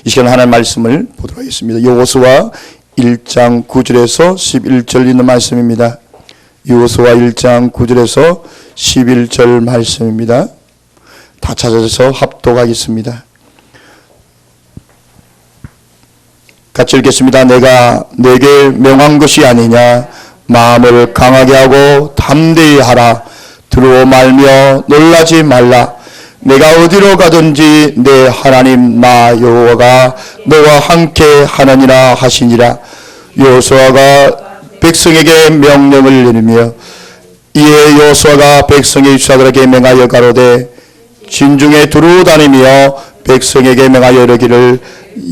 이 시간 하나님 말씀을 보도록 하겠습니다. 여호수아 1장 9절에서 11절 있는 말씀입니다. 여호수아 1장 9절에서 11절 말씀입니다. 다 찾아서 합독하겠습니다. 같이 읽겠습니다. 내가 내게 명한 것이 아니냐. 마음을 강하게 하고 담대히 하라. 두려워 말며 놀라지 말라. 내가 어디로 가든지 내 하나님 나 여호와가 너와 함께 하느니라 하시니라. 여호수아가 백성에게 명령을 내리며 이에 여호수아가 백성의 유사들에게 명하여 가로되 진중에 두루 다니며 백성에게 명하여 이르기를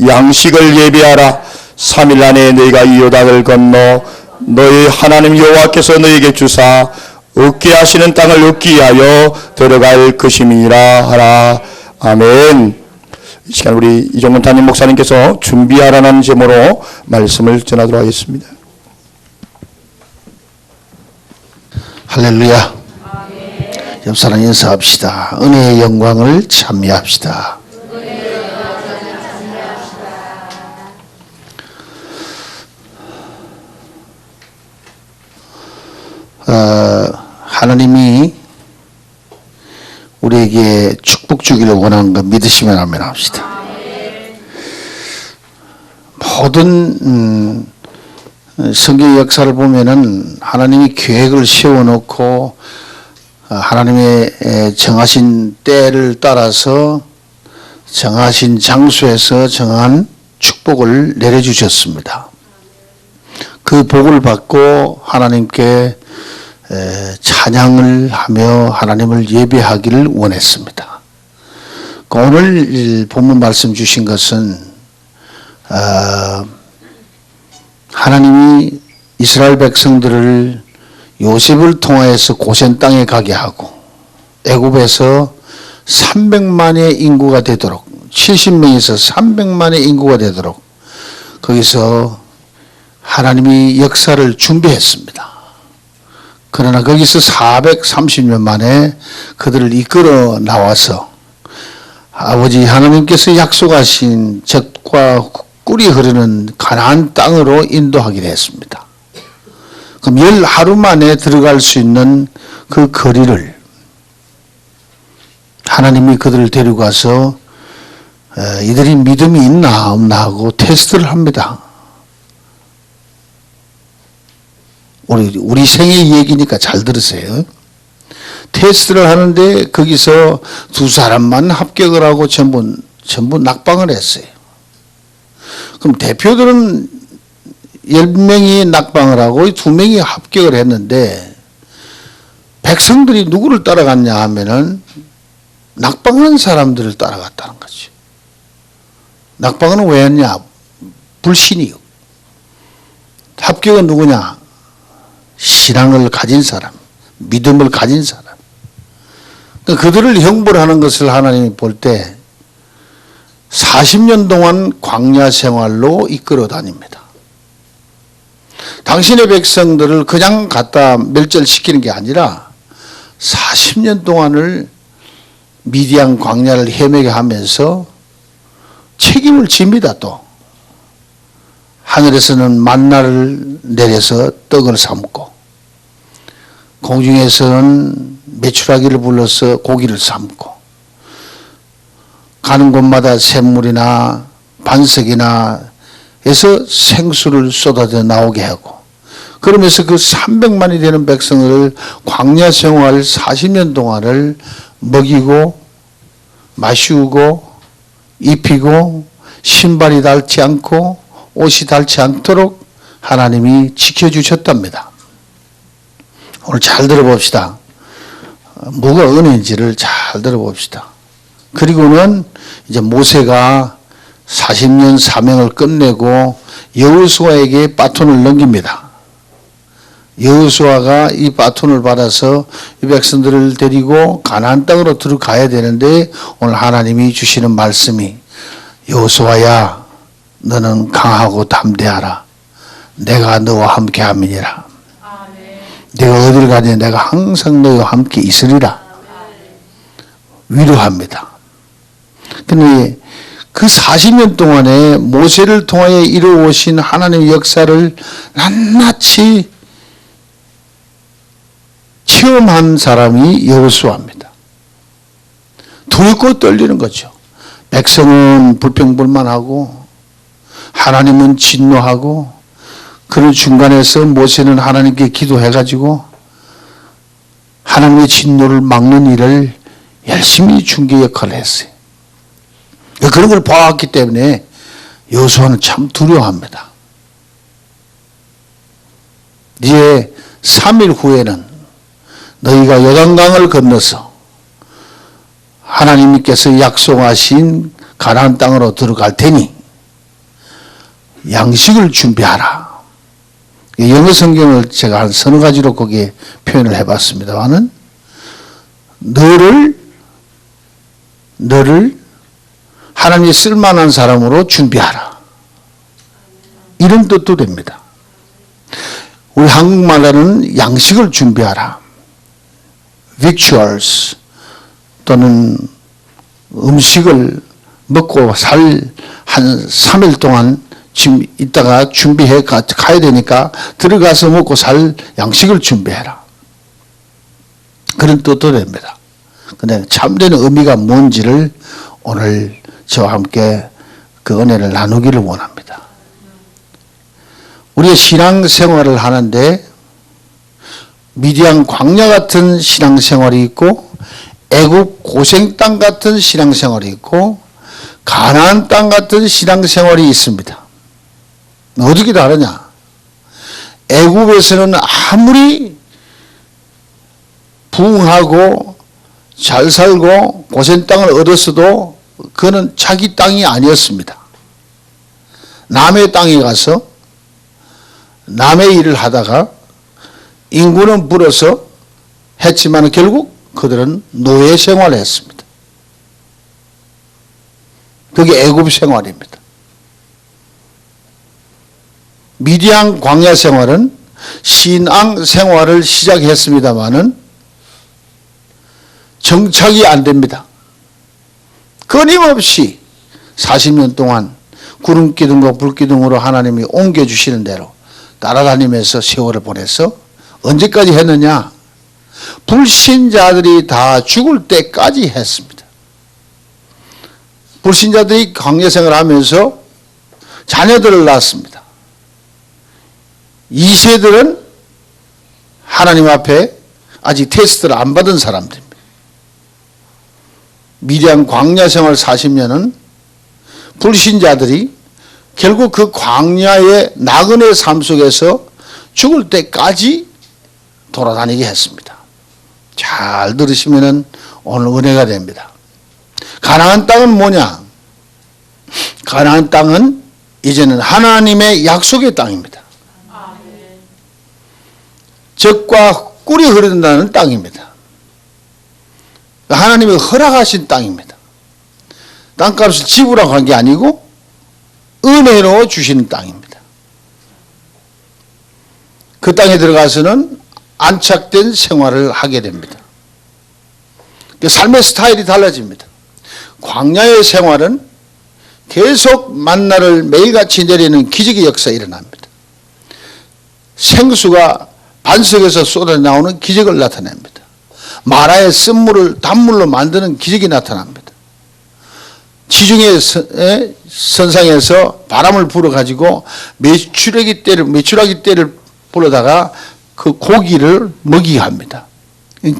양식을 예비하라. 3일 안에 너희가 이 요단을 건너 너희 하나님 여호와께서 너희에게 주사 얻게 하시는 땅을 얻기 위하여 들어갈 것임이라 하라. 아멘. 이 시간 우리 이종근 담임 목사님께서 준비하라는 제목으로 말씀을 전하도록 하겠습니다. 할렐루야. 옆 사람 인사합시다. 은혜의 영광을 찬미합시다. 하나님이 우리에게 축복 주기를 원하는 거 믿으시면 아멘 합시다. 모든 성경 역사를 보면은 하나님이 계획을 세워놓고 하나님의 정하신 때를 따라서 정하신 장소에서 정한 축복을 내려주셨습니다. 그 복을 받고 하나님께 찬양을 하며 하나님을 예배하기를 원했습니다. 오늘 본문 말씀 주신 것은 하나님이 이스라엘 백성들을 요셉을 통하여서 고센 땅에 가게 하고 애굽에서 300만의 인구가 되도록 70명에서 300만의 인구가 되도록 거기서 하나님이 역사를 준비했습니다. 그러나 거기서 430년 만에 그들을 이끌어 나와서 아버지 하나님께서 약속하신 젖과 꿀이 흐르는 가나안 땅으로 인도하기로 했습니다. 그럼 10하루 만에 들어갈 수 있는 그 거리를 하나님이 그들을 데려가서 이들이 믿음이 있나 없나 하고 테스트를 합니다. 우리 생의 얘기니까 잘 들으세요. 테스트를 하는데 거기서 2사람만 합격을 하고 전부 낙방을 했어요. 그럼 대표들은 10명이 낙방을 하고 2명이 합격을 했는데 백성들이 누구를 따라갔냐 하면은 낙방한 사람들을 따라갔다는 거죠. 낙방은 왜 했냐? 불신이요. 합격은 누구냐? 신앙을 가진 사람, 믿음을 가진 사람. 그러니까 그들을 형벌하는 것을 하나님이 볼 때 40년 동안 광야 생활로 이끌어 다닙니다. 당신의 백성들을 그냥 갖다 멸절시키는 게 아니라 40년 동안을 미디안 광야를 헤매게 하면서 책임을 집니다. 또 하늘에서는 만나를 내려서 떡을 삶고 공중에서는 메추라기를 불러서 고기를 삶고 가는 곳마다 샘물이나 반석이나 해서 생수를 쏟아져 나오게 하고 그러면서 그 300만이 되는 백성을 광야 생활 40년 동안을 먹이고 마시우고 입히고 신발이 닳지 않고 옷이 닳지 않도록 하나님이 지켜주셨답니다. 오늘 잘 들어봅시다. 뭐가 은혜인지를 잘 들어봅시다. 그리고는 이제 모세가 40년 사명을 끝내고 여호수아에게 바톤을 넘깁니다. 여호수아가 이 바톤을 받아서 이 백성들을 데리고 가나안 땅으로 들어가야 되는데 오늘 하나님이 주시는 말씀이 여호수아야 너는 강하고 담대하라. 내가 너와 함께 함이니라. 내가 어디를 가든 내가 항상 너와 함께 있으리라. 위로합니다. 근데 그 40년 동안에 모세를 통하여 이루어오신 하나님의 역사를 낱낱이 체험한 사람이 여호수아입니다. 두렵고 떨리는 거죠. 백성은 불평불만하고 하나님은 진노하고 그런 중간에서 모세는 하나님께 기도해가지고 하나님의 진노를 막는 일을 열심히 중개 역할을 했어요. 그런 걸 봐왔기 때문에 여호수아는 참 두려워합니다. 이제 3일 후에는 너희가 요단강을 건너서 하나님께서 약속하신 가나안 땅으로 들어갈 테니 양식을 준비하라. 영어 성경을 제가 한 서너 가지로 거기에 표현을 해봤습니다만은 너를 하나님이 쓸만한 사람으로 준비하라. 이런 뜻도 됩니다. 우리 한국말로는 양식을 준비하라. victuals 또는 음식을 먹고 살 한 3일 동안 지금 이따가 준비해 가야 되니까 들어가서 먹고 살 양식을 준비해라. 그런 뜻도 됩니다. 근데 참된 의미가 뭔지를 오늘 저와 함께 그 은혜를 나누기를 원합니다. 우리의 신앙생활을 하는데 미디안 광야 같은 신앙생활이 있고 애굽 고생 땅 같은 신앙생활이 있고 가나안 땅 같은 신앙생활이 있습니다. 어떻게 다르냐? 애굽에서는 아무리 부흥하고 잘 살고 고생 땅을 얻었어도 그는 자기 땅이 아니었습니다. 남의 땅에 가서 남의 일을 하다가 인구는 불어서 했지만 결국 그들은 노예 생활을 했습니다. 그게 애굽 생활입니다. 미디안 광야 생활은 신앙 생활을 시작했습니다마는 정착이 안 됩니다. 끊임없이 40년 동안 구름기둥과 불기둥으로 하나님이 옮겨주시는 대로 따라다니면서 세월을 보내서 언제까지 했느냐? 불신자들이 다 죽을 때까지 했습니다. 불신자들이 광야 생활을 하면서 자녀들을 낳았습니다. 2세들은 하나님 앞에 아직 테스트를 안 받은 사람들입니다. 미디안 광야 생활 40년은 불신자들이 결국 그 광야의 나그네 삶 속에서 죽을 때까지 돌아다니게 했습니다. 잘 들으시면 오늘 은혜가 됩니다. 가나안 땅은 뭐냐? 가나안 땅은 이제는 하나님의 약속의 땅입니다. 젖과 꿀이 흐른다는 땅입니다. 하나님이 허락하신 땅입니다. 땅값을 지불하고 한 게 아니고 은혜로 주시는 땅입니다. 그 땅에 들어가서는 안착된 생활을 하게 됩니다. 삶의 스타일이 달라집니다. 광야의 생활은 계속 만나를 매일같이 내리는 기적의 역사가 일어납니다. 생수가 반석에서 쏟아나오는 기적을 나타냅니다. 마라의 쓴물을 단물로 만드는 기적이 나타납니다. 지중해 선상에서 바람을 불어가지고 메추라기 떼를 불어다가 그 고기를 먹이게 합니다.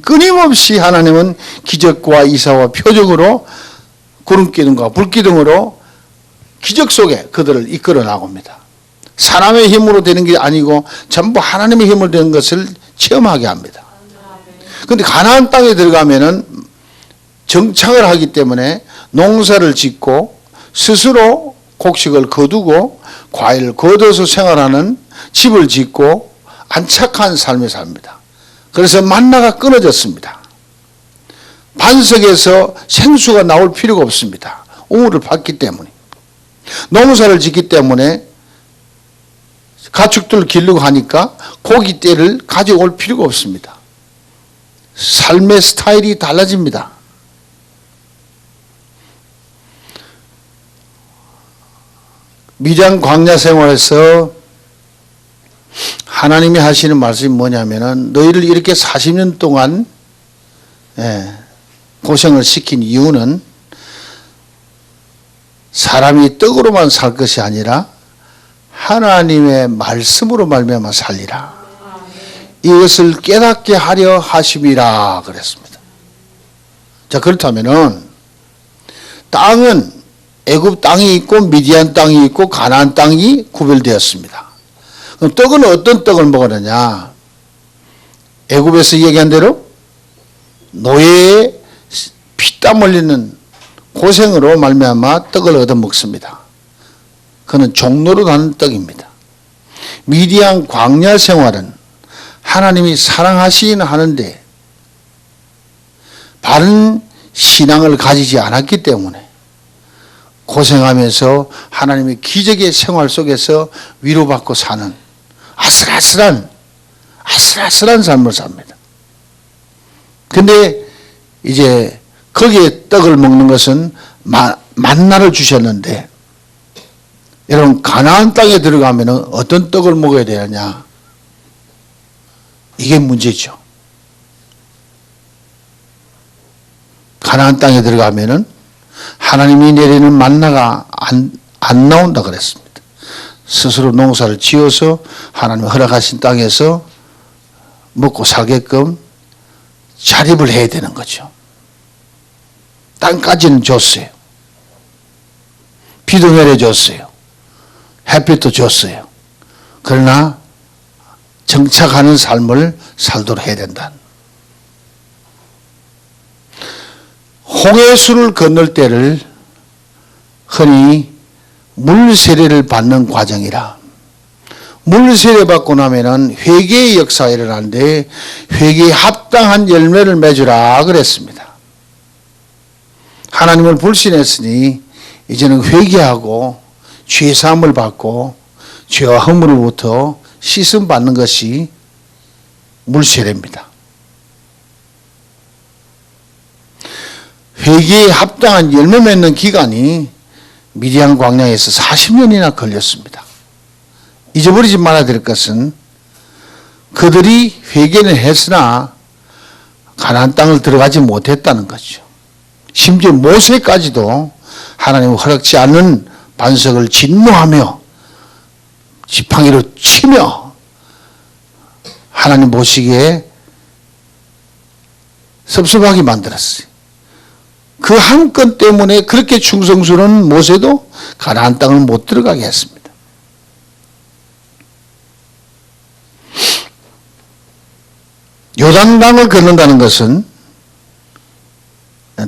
끊임없이 하나님은 기적과 이사와 표적으로 구름기둥과 불기둥으로 기적 속에 그들을 이끌어 나갑니다. 사람의 힘으로 되는 게 아니고 전부 하나님의 힘으로 되는 것을 체험하게 합니다. 그런데 가나안 땅에 들어가면은 정착을 하기 때문에 농사를 짓고 스스로 곡식을 거두고 과일을 거둬서 생활하는 집을 짓고 안착한 삶을 삽니다. 그래서 만나가 끊어졌습니다. 반석에서 생수가 나올 필요가 없습니다. 우물을 팠기 때문에. 농사를 짓기 때문에 가축들을 기르고 하니까 고기떼를 가져올 필요가 없습니다. 삶의 스타일이 달라집니다. 미디안 광야 생활에서 하나님이 하시는 말씀이 뭐냐면은 너희를 이렇게 40년 동안 고생을 시킨 이유는 사람이 떡으로만 살 것이 아니라 하나님의 말씀으로 말미암아 살리라. 이것을 깨닫게 하려 하심이라 그랬습니다. 자, 그렇다면은 땅은 애굽 땅이 있고 미디안 땅이 있고 가나안 땅이 구별되었습니다. 그럼 떡은 어떤 떡을 먹으느냐? 애굽에서 얘기한 대로 노예의 피땀 흘리는 고생으로 말미암아 떡을 얻어 먹습니다. 그는 종로로 가는 떡입니다. 미디안 광야 생활은 하나님이 사랑하시긴 하는데 바른 신앙을 가지지 않았기 때문에 고생하면서 하나님의 기적의 생활 속에서 위로받고 사는 아슬아슬한 삶을 삽니다. 근데 이제 거기에 떡을 먹는 것은 만나를 주셨는데 여러분 가나안 땅에 들어가면 어떤 떡을 먹어야 되느냐? 이게 문제죠. 가나안 땅에 들어가면은 하나님이 내리는 만나가 안 나온다 그랬습니다. 스스로 농사를 지어서 하나님 허락하신 땅에서 먹고 살게끔 자립을 해야 되는 거죠. 땅까지는 줬어요. 비도 내려줬어요. 햇빛도 줬어요. 그러나 정착하는 삶을 살도록 해야 된다. 홍해수를 건널 때를 흔히 물세례를 받는 과정이라. 물세례 받고 나면은 회개의 역사가 일어나는데 회개에 합당한 열매를 맺으라 그랬습니다. 하나님을 불신했으니 이제는 회개하고 죄사함을 받고 죄와 허물로부터 씻음 받는 것이 물세례입니다. 회개에 합당한 열매 맺는 기간이 미디안 광야에서 40년이나 걸렸습니다. 잊어버리지 말아야 될 것은 그들이 회개는 했으나 가나안 땅을 들어가지 못했다는 거죠. 심지어 모세까지도 하나님 허락지 않는 반석을 진노하며 지팡이로 치며 하나님 보시기에 섭섭하게 만들었어요. 그 한 건 때문에 그렇게 충성스러운 모세도 가나안 땅을 못 들어가게 했습니다. 요단강을 건넌다는 것은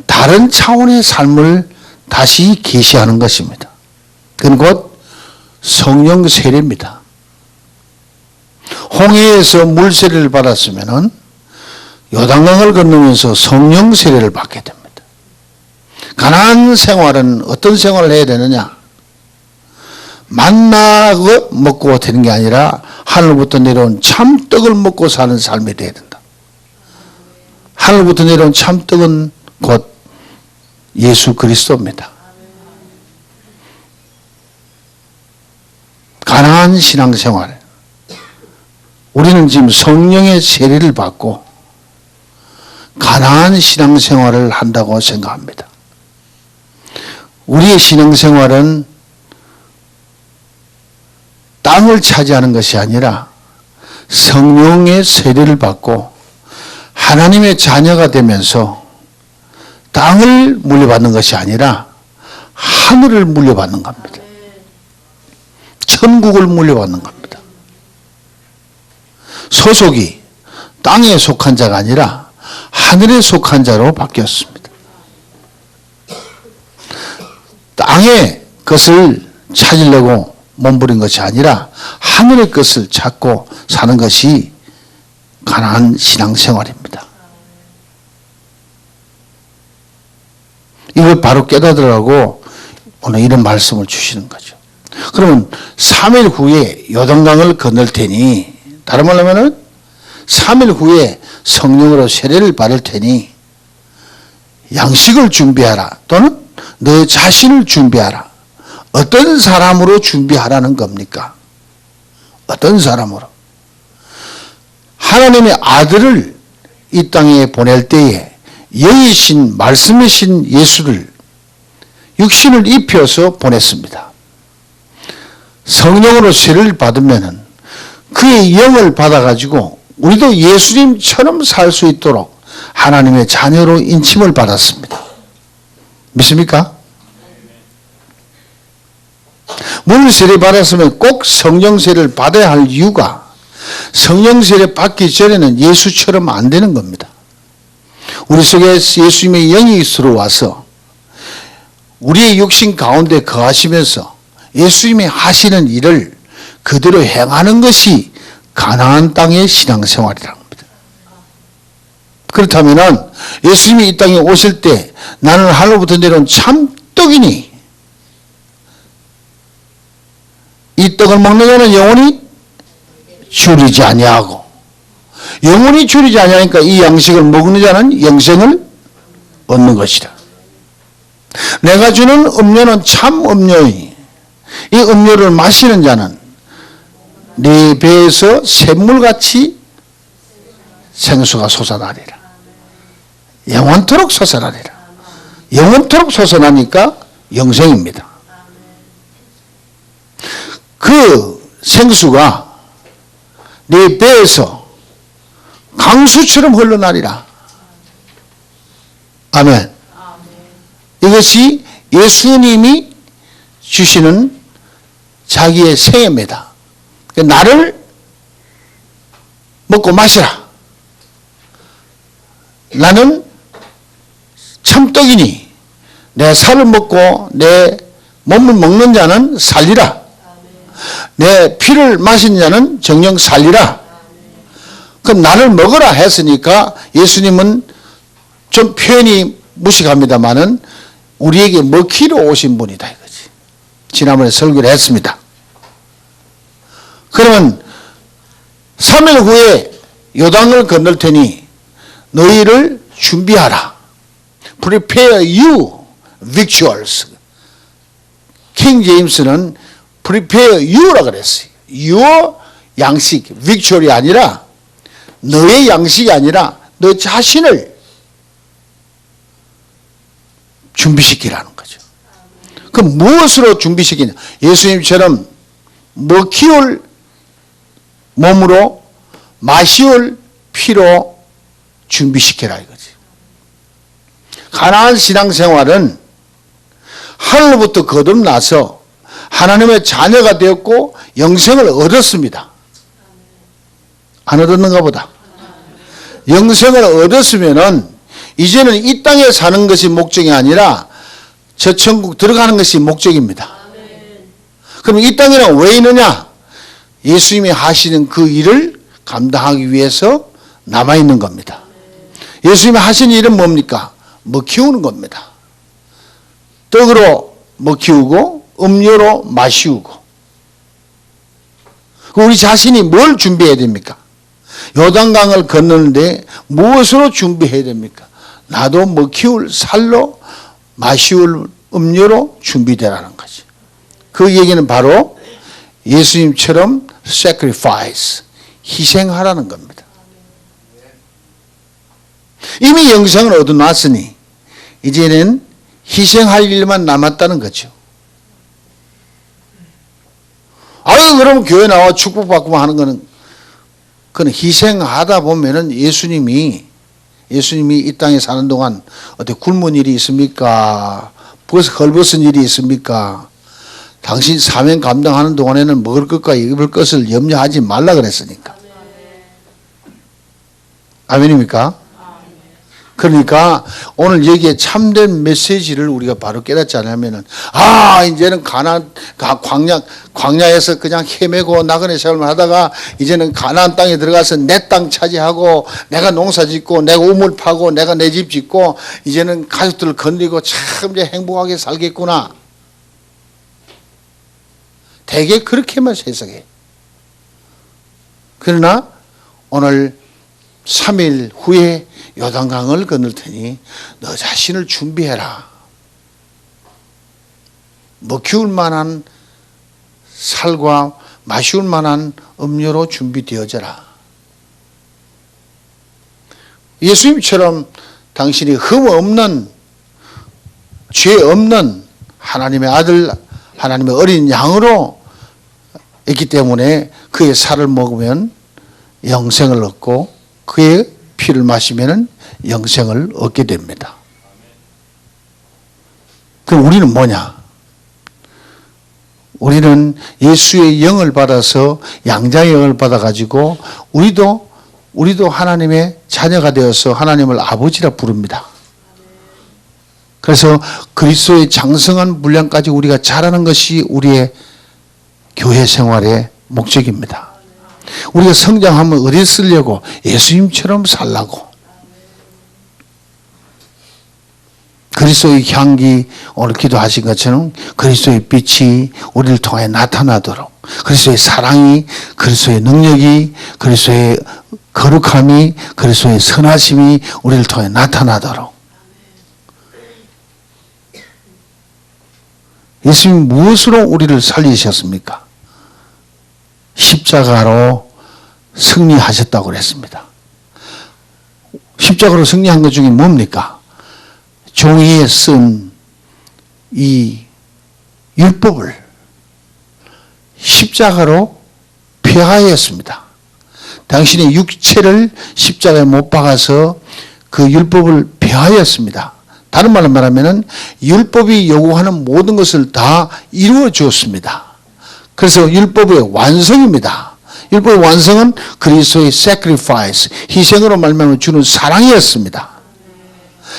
다른 차원의 삶을 다시 계시하는 것입니다. 그건 곧 성령 세례입니다. 홍해에서 물 세례를 받았으면은 요단강을 건너면서 성령 세례를 받게 됩니다. 가나안 생활은 어떤 생활을 해야 되느냐? 만나 먹고 되는 게 아니라 하늘부터 내려온 참떡을 먹고 사는 삶이 되어야 된다. 하늘부터 내려온 참떡은 곧 예수 그리스도입니다. 가나안 신앙생활. 우리는 지금 성령의 세례를 받고 가나안 신앙생활을 한다고 생각합니다. 우리의 신앙생활은 땅을 차지하는 것이 아니라 성령의 세례를 받고 하나님의 자녀가 되면서 땅을 물려받는 것이 아니라 하늘을 물려받는 겁니다. 천국을 물려받는 겁니다. 소속이 땅에 속한 자가 아니라 하늘에 속한 자로 바뀌었습니다. 땅의 것을 찾으려고 몸부린 것이 아니라 하늘의 것을 찾고 사는 것이 가나안 신앙생활입니다. 이걸 바로 깨닫으라고 오늘 이런 말씀을 주시는 거죠. 그러면 3일 후에 요단강을 건널 테니, 다른 말로 하면은 3일 후에 성령으로 세례를 받을 테니 양식을 준비하라, 또는 너 자신을 준비하라. 어떤 사람으로 준비하라는 겁니까? 어떤 사람으로? 하나님의 아들을 이 땅에 보낼 때에 영이신 말씀이신 예수를 육신을 입혀서 보냈습니다. 성령으로 세례를 받으면은 그의 영을 받아가지고 우리도 예수님처럼 살 수 있도록 하나님의 자녀로 인침을 받았습니다. 믿습니까? 물 세례 받았으면 꼭 성령 세례를 받아야 할 이유가 성령 세례 받기 전에는 예수처럼 안 되는 겁니다. 우리 속에 예수님의 영이 들어와서 우리의 육신 가운데 거하시면서 예수님이 하시는 일을 그대로 행하는 것이 가나안 땅의 신앙생활이라는 겁니다. 그렇다면 예수님이 이 땅에 오실 때 나는 하늘로부터 내려온 참떡이니 이 떡을 먹는 자는 영원히 줄이지 아니하고 영원히 줄이지 아니하니까 이 양식을 먹는 자는 영생을 얻는 것이라. 내가 주는 음료는 참 음료이니 이 음료를 마시는 자는 네 배에서 샘물같이 생수가 솟아나리라. 영원토록 솟아나리라. 영원토록 솟아나니까 영생입니다. 그 생수가 네 배에서 강수처럼 흘러나리라. 아멘. 이것이 예수님이 주시는 자기의 생애입니다. 나를 먹고 마시라. 나는 참떡이니 내 살을 먹고 내 몸을 먹는 자는 살리라. 내 피를 마신 자는 정녕 살리라. 그럼 나를 먹으라 했으니까 예수님은 좀 표현이 무식합니다마는 우리에게 먹히러 오신 분이다 이거지. 지난번에 설교를 했습니다. 그러면 3일 후에 요단을 건널 테니 너희를 준비하라. Prepare you victuals. 킹 제임스는 Prepare you라 그랬어요. Your 양식, victual이 아니라 너의 양식이 아니라 너 자신을 준비시키라는 거죠. 그럼 무엇으로 준비시키냐? 예수님처럼 먹히올 몸으로 마시올 피로 준비시키라 이거지. 가나안 신앙생활은 하늘로부터 거듭나서 하나님의 자녀가 되었고 영생을 얻었습니다. 안 얻었는가 보다. 영생을 얻었으면은 이제는 이 땅에 사는 것이 목적이 아니라 저 천국 들어가는 것이 목적입니다. 그럼 이 땅에는 왜 있느냐? 예수님이 하시는 그 일을 감당하기 위해서 남아있는 겁니다. 예수님이 하신 일은 뭡니까? 먹히우는 겁니다. 떡으로 먹히우고 음료로 마시우고. 우리 자신이 뭘 준비해야 됩니까? 요단강을 건너는데 무엇으로 준비해야 됩니까? 나도 먹히울 살로 마시울 음료로 준비되라는 거지. 그 얘기는 바로 예수님처럼 sacrifice, 희생하라는 겁니다. 이미 영생을 얻어놨으니 이제는 희생할 일만 남았다는 거죠. 아유, 그럼 교회 나와 축복받고 하는 거는 그건 희생하다 보면은 예수님이 이 땅에 사는 동안 어떻게 굶은 일이 있습니까? 헐벗은 일이 있습니까? 당신 사명 감당하는 동안에는 먹을 것과 입을 것을 염려하지 말라 그랬으니까. 아멘입니까? 그러니까 오늘 여기에 참된 메시지를 우리가 바로 깨닫지 않으면은 이제는 광야에서 그냥 헤매고 나그네 생활만 하다가 이제는 가나안 땅에 들어가서 내 땅 차지하고 내가 농사 짓고 내가 우물 파고 내가 내 집 짓고 이제는 가족들을 건드리고 참 이제 행복하게 살겠구나. 대개 그렇게만 해석해. 그러나 오늘 3일 후에 요단강을 건널 테니 너 자신을 준비해라. 먹히울 만한 살과 마시울 만한 음료로 준비되어져라. 예수님처럼 당신이 흠 없는, 죄 없는 하나님의 아들, 하나님의 어린 양으로 있기 때문에 그의 살을 먹으면 영생을 얻고 그의 피를 마시면 영생을 얻게 됩니다. 그럼 우리는 뭐냐? 우리는 예수의 영을 받아서 양자의 영을 받아가지고 우리도 하나님의 자녀가 되어서 하나님을 아버지라 부릅니다. 그래서 그리스도의 장성한 분량까지 우리가 자라는 것이 우리의 교회 생활의 목적입니다. 우리가 성장하면 어디 쓰려고? 예수님처럼 살라고. 그리스도의 향기, 오늘 기도하신 것처럼 그리스도의 빛이 우리를 통해 나타나도록, 그리스도의 사랑이, 그리스도의 능력이, 그리스도의 거룩함이, 그리스도의 선하심이 우리를 통해 나타나도록. 예수님 무엇으로 우리를 살리셨습니까? 십자가로 승리하셨다고 그랬습니다. 십자가로 승리한 것 중에 뭡니까? 종이에 쓴 이 율법을 십자가로 폐하였습니다. 당신의 육체를 십자가에 못 박아서 그 율법을 폐하였습니다. 다른 말로 말하면 율법이 요구하는 모든 것을 다 이루어 주었습니다. 그래서 율법의 완성입니다. 율법의 완성은 그리스도의 sacrifice, 희생으로 말미암아 주는 사랑이었습니다.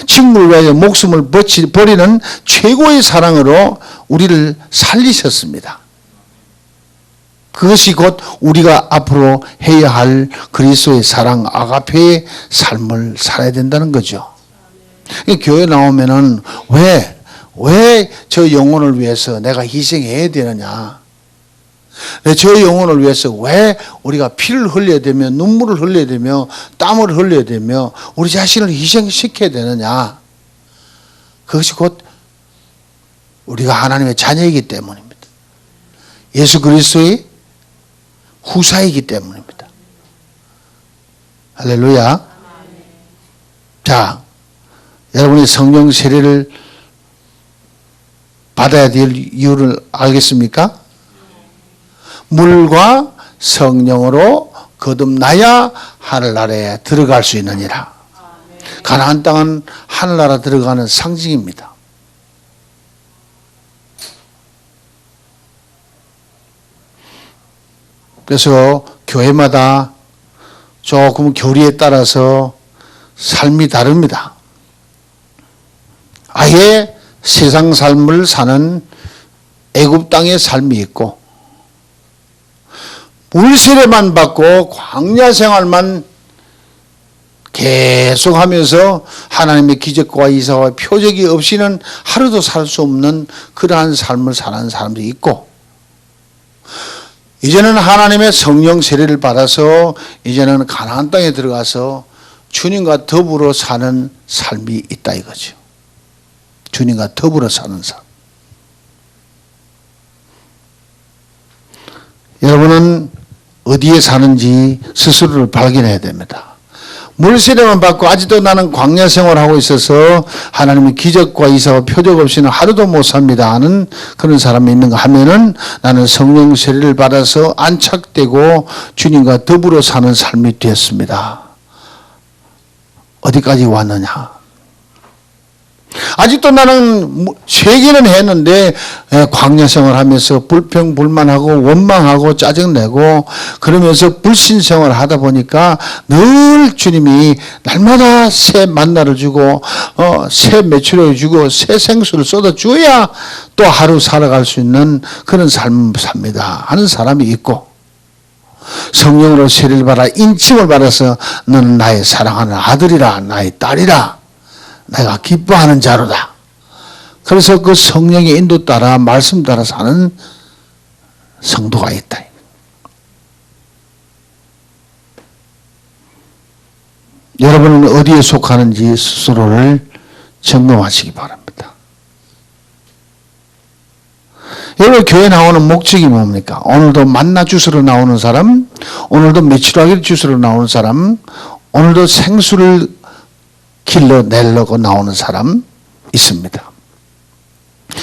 친구를 위하여 목숨을 버리는 최고의 사랑으로 우리를 살리셨습니다. 그것이 곧 우리가 앞으로 해야 할 그리스도의 사랑, 아가페의 삶을 살아야 된다는 거죠. 교회 나오면은 왜 저 영혼을 위해서 내가 희생해야 되느냐? 저 영혼을 위해서 왜 우리가 피를 흘려야 되며 눈물을 흘려야 되며 땀을 흘려야 되며 우리 자신을 희생시켜야 되느냐? 그것이 곧 우리가 하나님의 자녀이기 때문입니다. 예수 그리스도의 후사이기 때문입니다. 할렐루야. 자, 여러분이 성령 세례를 받아야 될 이유를 알겠습니까? 물과 성령으로 거듭나야 하늘나라에 들어갈 수 있느니라. 가나안 땅은 하늘나라 들어가는 상징입니다. 그래서 교회마다 조금 교리에 따라서 삶이 다릅니다. 아예 세상 삶을 사는 애굽 땅의 삶이 있고, 물세례만 받고 광야 생활만 계속하면서 하나님의 기적과 이사와 표적이 없이는 하루도 살 수 없는 그러한 삶을 사는 사람들이 있고, 이제는 하나님의 성령 세례를 받아서 이제는 가나안 땅에 들어가서 주님과 더불어 사는 삶이 있다 이거죠. 주님과 더불어 사는 삶. 여러분은 어디에 사는지 스스로를 발견해야 됩니다. 물세례만 받고 아직도 나는 광야 생활하고 있어서 하나님의 기적과 이사와 표적 없이는 하루도 못 삽니다 하는 그런 사람이 있는가 하면은 나는 성령 세례를 받아서 안착되고 주님과 더불어 사는 삶이 되었습니다. 어디까지 왔느냐? 아직도 나는 세계는 했는데 광야 생활하면서 불평불만하고 원망하고 짜증내고 그러면서 불신 생활을 하다 보니까 늘 주님이 날마다 새 만나를 주고 새 매출을 주고 새 생수를 쏟아줘야 또 하루 살아갈 수 있는 그런 삶을 삽니다 하는 사람이 있고, 성령으로 세례를 받아 인침을 받아서 너는 나의 사랑하는 아들이라 나의 딸이라 내가 기뻐하는 자로다. 그래서 그 성령의 인도 따라 말씀 따라 사는 성도가 있다. 여러분은 어디에 속하는지 스스로를 점검하시기 바랍니다. 여러분 교회 나오는 목적이 뭡니까? 오늘도 만나 주스러 나오는 사람, 오늘도 메추라기 주스러 나오는 사람, 오늘도 생수를 길러내려고 나오는 사람 있습니다.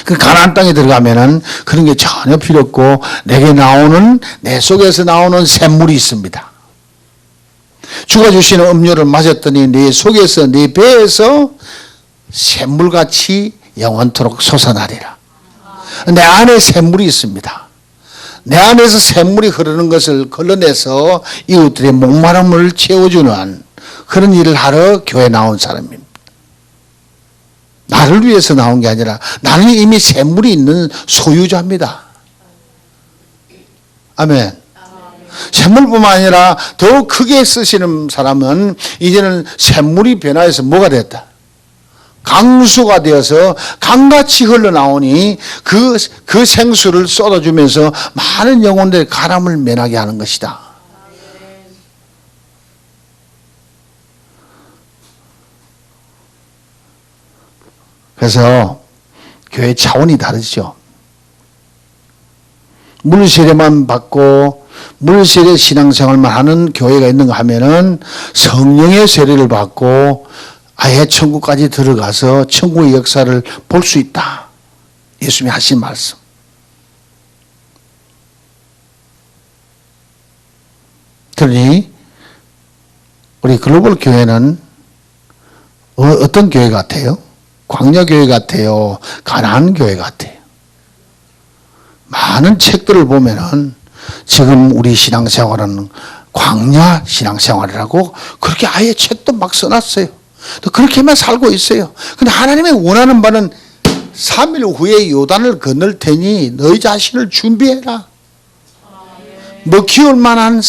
그 가나안 땅에 들어가면은 그런 게 전혀 필요 없고 내게 나오는 내 속에서 나오는 샘물이 있습니다. 주가 주시는 음료를 마셨더니 네 속에서 네 배에서 샘물같이 영원토록 솟아나리라. 내 안에 샘물이 있습니다. 내 안에서 샘물이 흐르는 것을 걸러내서 이웃들의 목마름을 채워주는 그런 일을 하러 교회 나온 사람입니다. 나를 위해서 나온 게 아니라 나는 이미 샘물이 있는 소유자입니다. 아멘. 샘물뿐만 아니라 더욱 크게 쓰시는 사람은 이제는 샘물이 변화해서 뭐가 됐다? 강수가 되어서 강같이 흘러나오니 그 생수를 쏟아주면서 많은 영혼들의 가람을 면하게 하는 것이다. 그래서 교회 차원이 다르죠. 물 세례만 받고 물 세례 신앙생활만 하는 교회가 있는가 하면은 성령의 세례를 받고 아예 천국까지 들어가서 천국의 역사를 볼 수 있다. 예수님이 하신 말씀. 그러니 우리 글로벌 교회는 어떤 교회 같아요? 광야교회 같아요? 가나안 교회 같아요? 많은 책들을 보면은 지금 우리 신앙생활은 광야 신앙생활이라고 그렇게 아예 책도 막 써놨어요. 또 그렇게만 살고 있어요. 근데 하나님의 원하는 바는 3일 후에 요단을 건널 테니 너희 자신을 준비해라. 먹히울 만한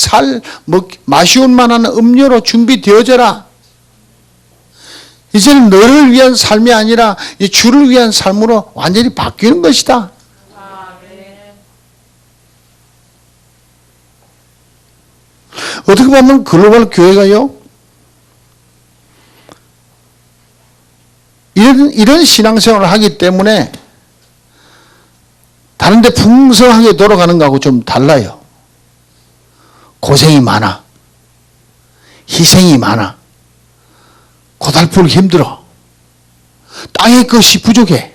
마시울 만한 음료로 준비되어져라. 이제는 너를 위한 삶이 아니라 주를 위한 삶으로 완전히 바뀌는 것이다. 어떻게 보면 글로벌 교회가요, 이런 신앙생활을 하기 때문에 다른 데 풍성하게 돌아가는 거하고 좀 달라요. 고생이 많아. 희생이 많아. 고달프고 힘들어. 땅의 것이 부족해.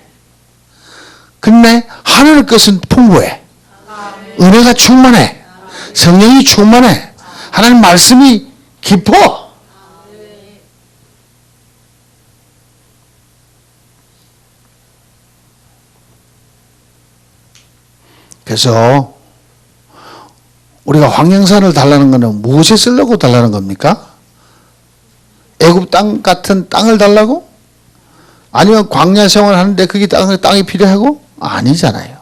근데 하늘의 것은 풍부해. 은혜가 충만해. 성령이 충만해. 하나님 말씀이 깊어. 그래서 우리가 황영산을 달라는 것은 무엇에 쓰려고 달라는 겁니까? 애굽 땅 같은 땅을 달라고? 아니면 광야 생활을 하는데 그게 땅이 필요하고? 아니잖아요.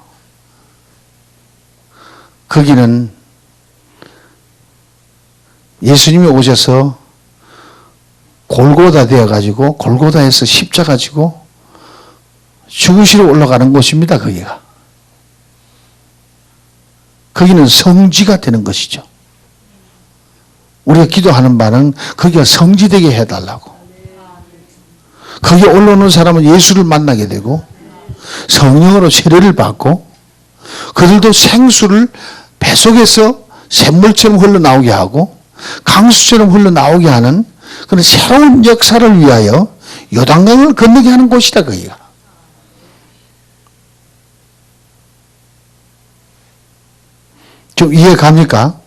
거기는 예수님이 오셔서 골고다 되어가지고 골고다에서 십자가 지고 죽으시러 올라가는 곳입니다. 거기가. 거기는 성지가 되는 것이죠. 우리가 기도하는 바는 거기가 성지되게 해달라고. 거기에 올라오는 사람은 예수를 만나게 되고 성령으로 세례를 받고 그들도 생수를 뱃속에서 샘물처럼 흘러나오게 하고 강수처럼 흘러나오게 하는 그런 새로운 역사를 위하여 요단강을 건너게 하는 곳이다. 거기가. 좀 이해 갑니까?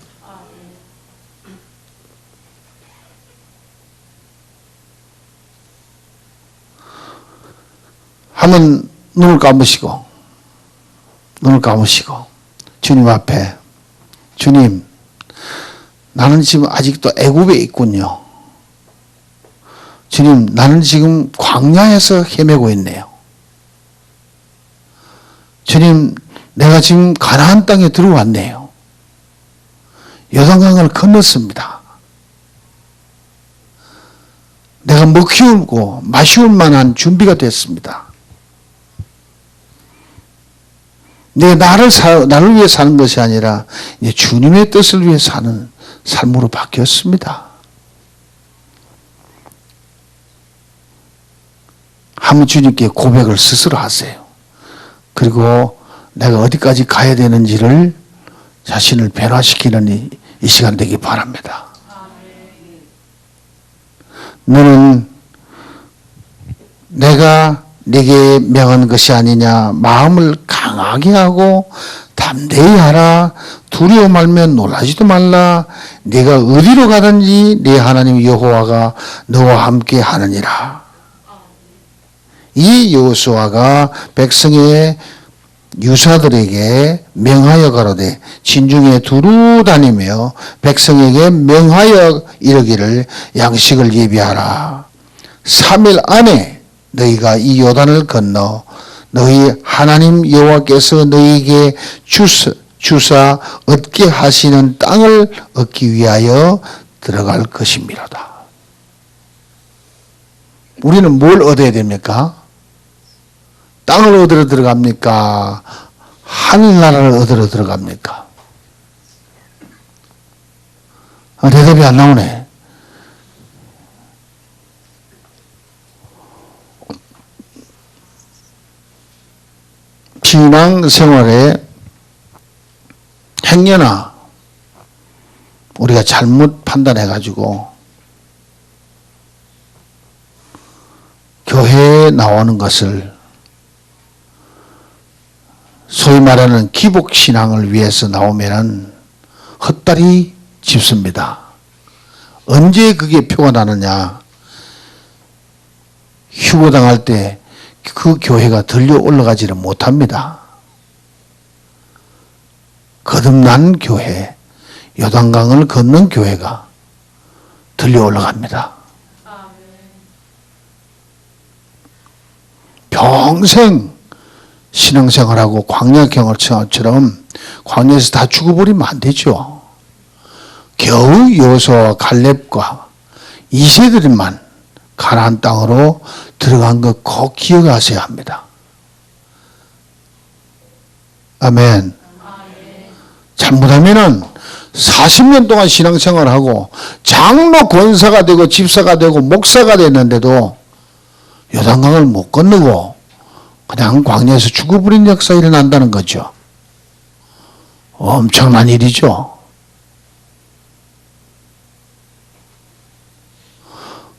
한번 눈을 감으시고 주님 앞에, 주님, 나는 지금 아직도 애굽에 있군요. 주님, 나는 지금 광야에서 헤매고 있네요. 주님, 내가 지금 가나안 땅에 들어왔네요. 요단강을 건넜습니다. 내가 먹히울고 마시울 만한 준비가 됐습니다. 내가 나를 위해 사는 것이 아니라 이제 주님의 뜻을 위해 사는 삶으로 바뀌었습니다. 한번 주님께 고백을 스스로 하세요. 그리고 내가 어디까지 가야 되는지를 자신을 변화시키는 이 시간 되기 바랍니다. 너는 내가 네게 명한 것이 아니냐. 마음을 강하게 하고 담대히 하라. 두려워 말면 놀라지도 말라. 네가 어디로 가든지 네 하나님 여호와가 너와 함께 하느니라. 이 여호수아가 백성의 유사들에게 명하여 가로되 진중에 두루 다니며 백성에게 명하여 이르기를 양식을 예비하라. 3일 안에 너희가 이 요단을 건너 너희 하나님 여호와께서 너희에게 주사 얻게 하시는 땅을 얻기 위하여 들어갈 것입니다. 우리는 뭘 얻어야 됩니까? 땅을 얻으러 들어갑니까? 하늘나라를 얻으러 들어갑니까? 대답이 안 나오네. 신앙 생활에 행여나 우리가 잘못 판단해가지고 교회에 나오는 것을 소위 말하는 기복신앙을 위해서 나오면은 헛다리 짚습니다. 언제 그게 표가 나느냐? 휴거당할 때 그 교회가 들려 올라가지를 못합니다. 거듭난 교회, 요단강을 걷는 교회가 들려 올라갑니다. 평생 신앙생활하고 광야경험처럼 광야에서 다 죽어버리면 안 되죠. 겨우 여호수아와 갈렙과 이세들만 가나안 땅으로 들어간 거 꼭 기억하셔야 합니다. 아멘. 잘못하면은 40년 동안 신앙생활하고 장로 권사가 되고 집사가 되고 목사가 됐는데도 요단강을 못 건너고 그냥 광야에서 죽어버린 역사 일어난다는 거죠. 엄청난 일이죠.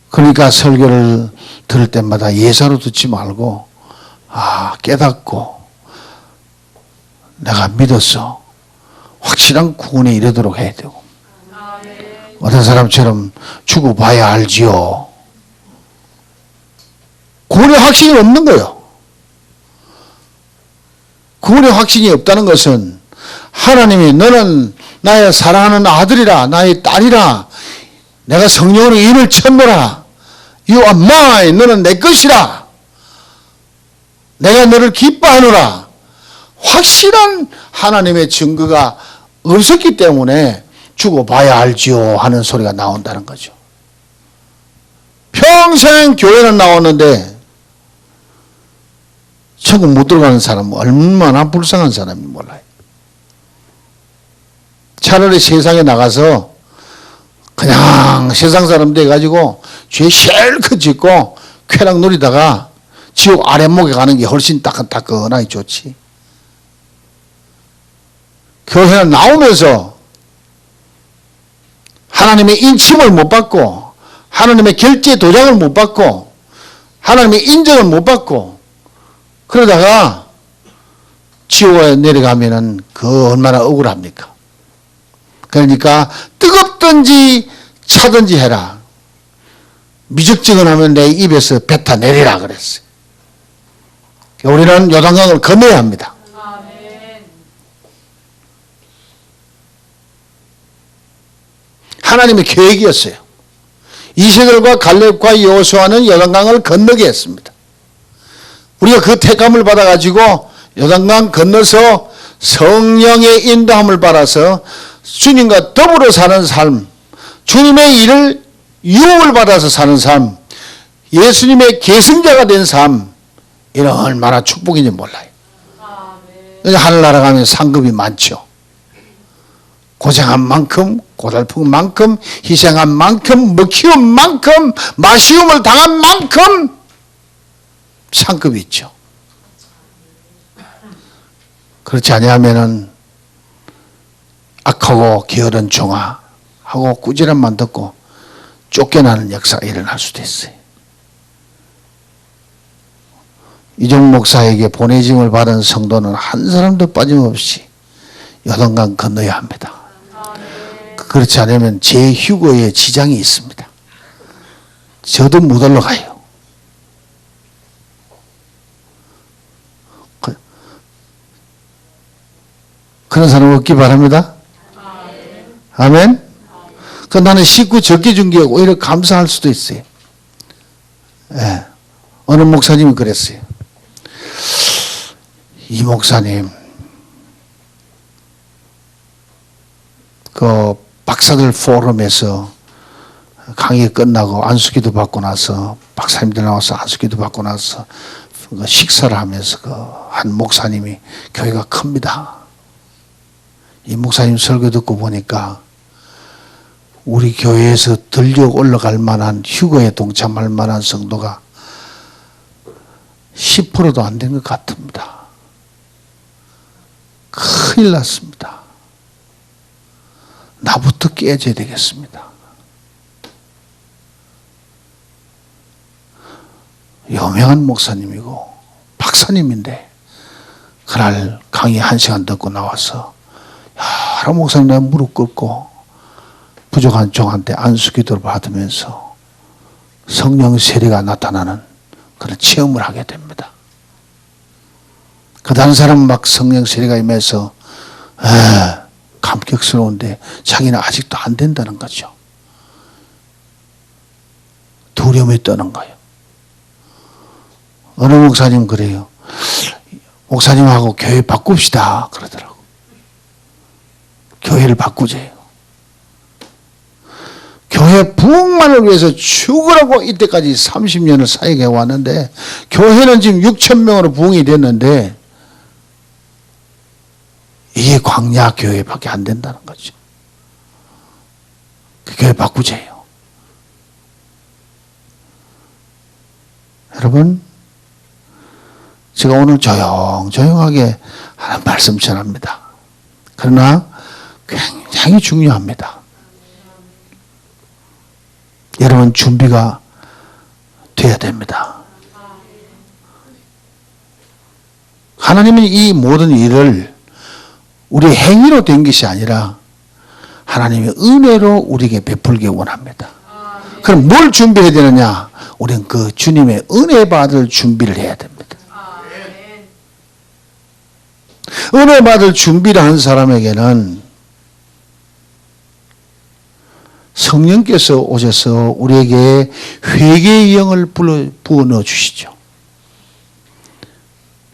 그러니까 설교를 들을 때마다 예사로 듣지 말고 깨닫고 내가 믿었어. 확실한 구원에 이르도록 해야 되고 어떤 사람처럼 죽어봐야 알지요. 구원의 확신이 없는 거예요. 구원의 확신이 없다는 것은 하나님이 너는 나의 사랑하는 아들이라 나의 딸이라 내가 성령으로 이를 쳤노라. You are mine. 너는 내 것이라. 내가 너를 기뻐하노라. 확실한 하나님의 증거가 없었기 때문에 죽어봐야 알지요 하는 소리가 나온다는 거죠. 평생 교회는 나오는데 천국 못 들어가는 사람은 얼마나 불쌍한 사람인지 몰라요. 차라리 세상에 나가서 그냥 세상 사람 돼가지고 죄 실컷 짓고 쾌락 누리다가 지옥 아랫목에 가는 게 훨씬 따끈따끈하게 좋지. 교회는 나오면서 하나님의 인침을 못 받고 하나님의 결제 도장을 못 받고 하나님의 인정을 못 받고 그러다가 지옥에 내려가면은 그 얼마나 억울합니까? 그러니까 뜨겁든지 차든지 해라. 미적증언하면 내 입에서 뱉어내리라 그랬어요. 우리는 요단강을 건너야 합니다. 하나님의 계획이었어요. 이세들과 갈렙과 여호수아는 요단강을 건너게 했습니다. 우리가 그 택함을 받아가지고 요단강 건너서 성령의 인도함을 받아서 주님과 더불어 사는 삶, 주님의 일을 유혹을 받아서 사는 삶, 예수님의 계승자가 된 삶, 이런 얼마나 축복인지 몰라요. 하늘나라 가면 상급이 많죠. 고생한 만큼, 고달픈 만큼, 희생한 만큼, 먹히운 만큼, 마시움을 당한 만큼 상급이 있죠. 그렇지 아니하면은 악하고 게으른 종아하고 꾸지람만 듣고 쫓겨나는 역사가 일어날 수도 있어요. 이종 목사에게 보내짐을 받은 성도는 한 사람도 빠짐없이 요단강 건너야 합니다. 그렇지 않으면 제 휴거에 지장이 있습니다. 저도 못 올라가요. 그런 사람 없기 바랍니다. 아멘. 그 나는 식구 적게 준 게 오히려 감사할 수도 있어요. 예. 어느 목사님이 그랬어요. 이 목사님, 그 박사들 포럼에서 강의 끝나고 안수기도 받고 나서 박사님들 나와서 안수기도 받고 나서 그 식사를 하면서 그 한 목사님이 교회가 큽니다. 이 목사님 설교 듣고 보니까 우리 교회에서 들려 올라갈 만한 휴거에 동참할 만한 성도가 10%도 안 된 것 같습니다. 큰일 났습니다. 나부터 깨져야 되겠습니다. 유명한 목사님이고 박사님인데 그날 강의 1시간 듣고 나와서 여러 목사님들 무릎 꿇고 부족한 종한테 안수기도를 받으면서 성령 세례가 나타나는 그런 체험을 하게 됩니다. 그 다른 사람은 막 성령 세례가 임해서 감격스러운데 자기는 아직도 안 된다는 거죠. 두려움이 떠는 거예요. 어느 목사님 그래요. 목사님하고 교회 바꿉시다 그러더라고. 교회를 바꾸재요. 교회 부흥만을 위해서 죽으라고 이때까지 30년을 사역해 왔는데 교회는 지금 6,000명으로 부흥이 됐는데 이게 광야 교회밖에 안 된다는 거죠. 그 교회 바꾸재요. 여러분, 제가 오늘 조용하게 하는 말씀 전합니다. 그러나 굉장히 중요합니다. 여러분 준비가 돼야 됩니다. 하나님은 이 모든 일을 우리 행위로 된 것이 아니라 하나님의 은혜로 우리에게 베풀기 원합니다. 그럼 뭘 준비해야 되느냐? 우리는 그 주님의 은혜 받을 준비를 해야 됩니다. 은혜 받을 준비를 한 사람에게는 성령께서 오셔서 우리에게 회개의 영을 부어 넣어 주시죠.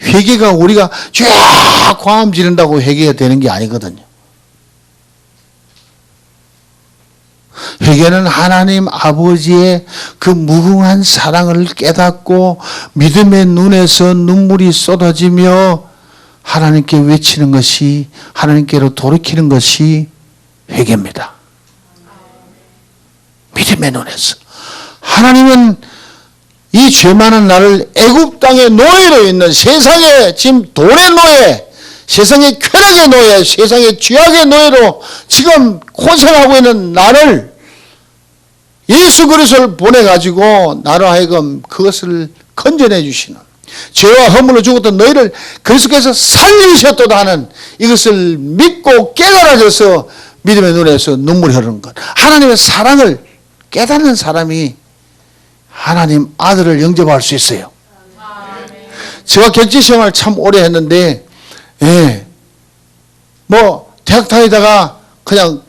회개가 우리가 쫙 과음 지른다고 회개가 되는 게 아니거든요. 회개는 하나님 아버지의 그 무궁한 사랑을 깨닫고 믿음의 눈에서 눈물이 쏟아지며 하나님께 외치는 것이, 하나님께로 돌이키는 것이 회개입니다. 믿음의 눈에서. 하나님은 이 죄 많은 나를 애굽 땅의 노예로 있는 세상의 지금 돈의 노예, 세상의 쾌락의 노예, 세상의 죄악의 노예로 지금 고생하고 있는 나를 예수 그리스도를 보내가지고 나로 하여금 그것을 건져내 주시는, 죄와 허물로 죽었던 너희를 그리스도께서 살리셨도다 하는 이것을 믿고 깨달아져서 믿음의 눈에서 눈물이 흐르는 것. 하나님의 사랑을 깨닫는 사람이 하나님 아들을 영접할 수 있어요. 제가 객지 생활 참 오래 했는데, 대학 다니다가 그냥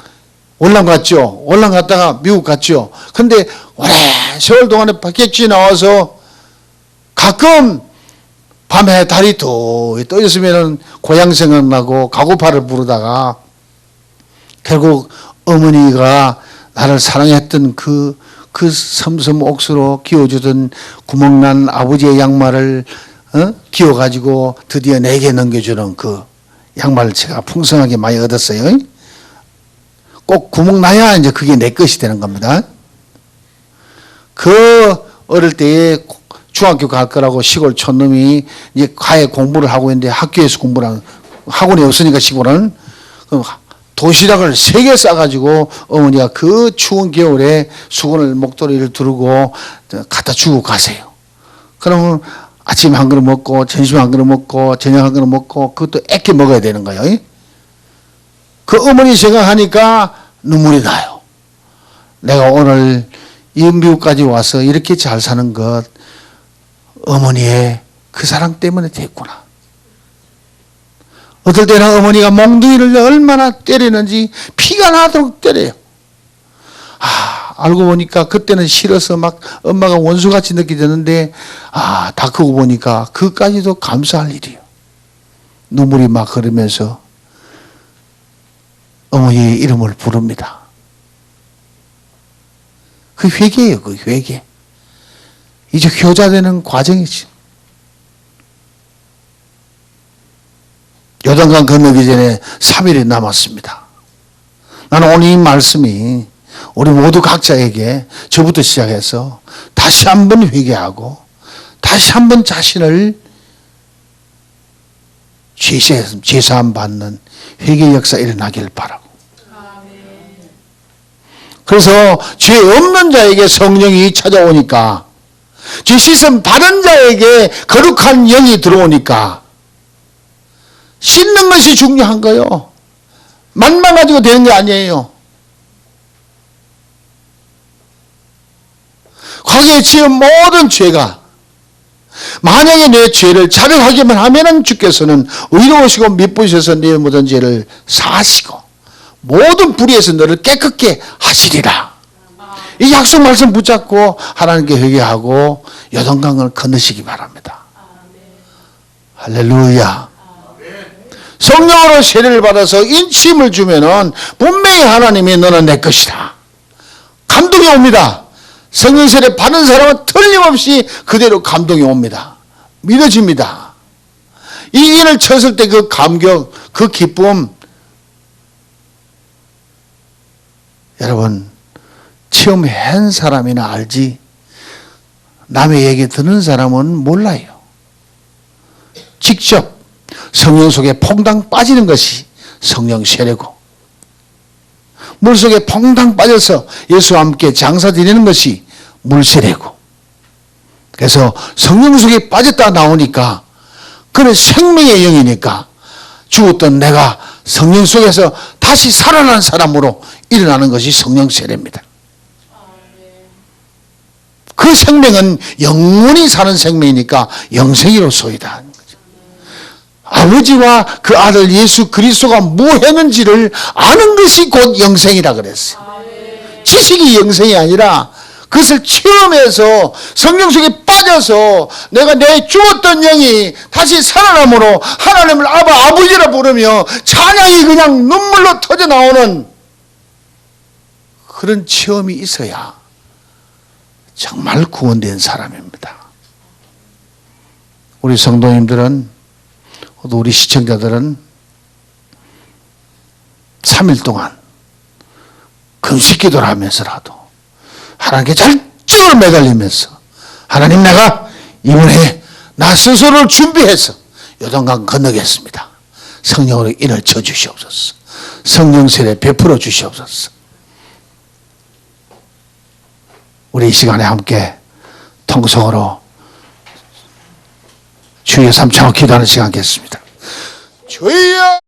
월남 갔죠. 월남 갔다가 미국 갔죠. 근데 오래 세월 동안에 객지 나와서 가끔 밤에 달이 떠 있으면 고향 생각나고 가고파를 부르다가 결국 어머니가 나를 사랑했던 그 섬섬 옥수로 끼워주던 구멍난 아버지의 양말을 끼워가지고 드디어 내게 넘겨주는 그 양말을 제가 풍성하게 많이 얻었어요. 꼭 구멍 나야 이제 그게 내 것이 되는 겁니다. 그 어릴 때에 중학교 갈 거라고 시골 촌놈이 이제 가에 공부를 하고 있는데 학교에서 공부를 하는 학원이 없으니까 시골은 그럼 도시락을 3개 싸가지고 어머니가 그 추운 겨울에 수건을 목도리를 두르고 갖다 주고 가세요. 그러면 아침 한 그릇 먹고 점심 한 그릇 먹고 저녁 한 그릇 먹고 그것도 애껴 먹어야 되는 거예요. 그 어머니 생각하니까 눈물이 나요. 내가 오늘 이 미국까지 와서 이렇게 잘 사는 것 어머니의 그 사랑 때문에 됐구나. 어떨 때는 어머니가 몽둥이를 얼마나 때리는지 피가 나도록 때려요. 알고 보니까 그때는 싫어서 막 엄마가 원수같이 느껴졌는데 다 크고 보니까 그까지도 감사할 일이에요. 눈물이 막 흐르면서 어머니의 이름을 부릅니다. 그 회개예요. 그 회개. 이제 효자되는 과정이지. 요단강 건너기 전에 3일이 남았습니다. 나는 오늘 이 말씀이 우리 모두 각자에게 저부터 시작해서 다시 한번 회개하고 다시 한번 자신을 죄사함 받는 회개 역사 일어나길 바라고. 그래서 죄 없는 자에게 성령이 찾아오니까 죄 씻음 받은 자에게 거룩한 영이 들어오니까 씻는 것이 중요한 거요. 만만 가지고 되는 게 아니에요. 과거에 지은 모든 죄가 만약에 내 죄를 자백하기만 하면은 주께서는 의로우시고 미쁘셔서 내 모든 죄를 사하시고 모든 불의에서 너를 깨끗게 하시리라. 이 약속 말씀 붙잡고 하나님께 회개하고 요단강을 건너시기 바랍니다. 할렐루야. 성령으로 세례를 받아서 인침을 주면은 분명히 하나님이 너는 내 것이다. 감동이 옵니다. 성령 세례 받은 사람은 틀림없이 그대로 감동이 옵니다. 믿어집니다. 이 인을 쳤을 때 그 감격, 그 기쁨, 여러분 체험한 사람이나 알지 남의 얘기 듣는 사람은 몰라요. 직접 성령 속에 퐁당 빠지는 것이 성령 세례고 물속에 퐁당 빠져서 예수와 함께 장사 지내는 것이 물세례고 그래서 성령 속에 빠졌다 나오니까 그는 생명의 영이니까 죽었던 내가 성령 속에서 다시 살아난 사람으로 일어나는 것이 성령 세례입니다. 그 생명은 영원히 사는 생명이니까 영생이로소이다. 아버지와 그 아들 예수 그리스도가 뭐 했는지를 아는 것이 곧 영생이라 그랬어요. 지식이 영생이 아니라 그것을 체험해서 성령 속에 빠져서 내가 내 죽었던 영이 다시 살아남으로 하나님을 아버지라 부르며 찬양이 그냥 눈물로 터져 나오는 그런 체험이 있어야 정말 구원된 사람입니다. 우리 성도님들은 우리 시청자들은 3일 동안 금식기도를 하면서라도 하나님께 절정을 매달리면서 하나님 내가 이번에 나 스스로를 준비해서 요단강 건너겠습니다. 성령으로 인을 쳐주시옵소서. 성령 세례 베풀어 주시옵소서. 우리 이 시간에 함께 통성으로 주의 삼창을 기도하는 시간 갖겠습니다. 주여